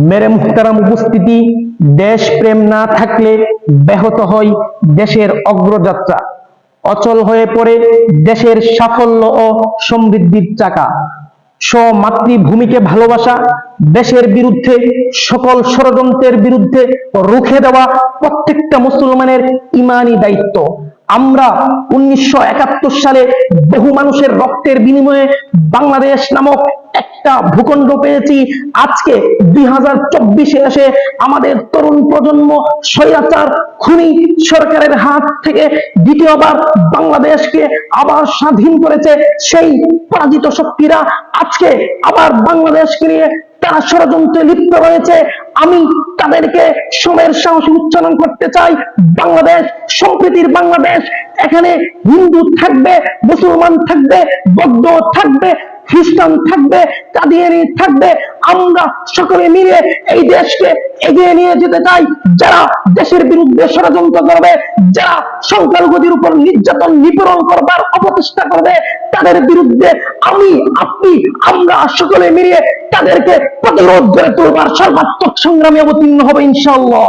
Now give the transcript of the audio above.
মেরে মুহতারাম উপস্থিতি, দেশপ্রেম না থাকলে ব্যাহত হয় দেশের অগ্রযাত্রা, অচল হয়ে পড়ে দেশের সাফল্য ও সমৃদ্ধির চাকা। স্বমাতৃভূমিকে ভালোবাসা, দেশের বিরুদ্ধে সকল ষড়যন্ত্রের বিরুদ্ধে রুখে দেওয়া প্রত্যেকটা মুসলমানের ইমানি দায়িত্ব। আমরা 1971 সালে বহু মানুষের রক্তের বিনিময়ে বাংলাদেশ নামক একটা ভূখণ্ড পেয়েছি। আজকে 2024-এ এসে আমাদের তরুণ প্রজন্ম স্বৈরাচার খুনি সরকারের হাত থেকে দ্বিতীয়বার বাংলাদেশকে আবার স্বাধীন করেছে। সেই পরাজিত শক্তিরা আজকে আবার বাংলাদেশকে নিয়ে তারা ষড়যন্ত্রে লিপ্ত রয়েছে। আমি তাদেরকে সময়ের সাহসী উচ্চারণ করতে চাই, বাংলাদেশ সম্প্রীতির বাংলাদেশ। এখানে হিন্দু থাকবে, মুসলমান থাকবে, বৌদ্ধ থাকবে, খ্রিস্টান থাকবে, কাদিয়ানি থাকবে। আমরা সকলে মিলে এই দেশকে এগিয়ে নিয়ে যেতে চাই। যারা দেশের বিরুদ্ধে ষড়যন্ত্র করবে, যারা সংখ্যালঘুদের উপর নির্যাতন নিপীড়ন করবার অপচেষ্টা করবে, তাদের বিরুদ্ধে আমি, আপনি, আমরা সকলে মিলে তাদেরকে প্রতিরোধ করে তুলবার সর্বাত্মক সংগ্রামে অবতীর্ণ হবে ইনশাআল্লাহ।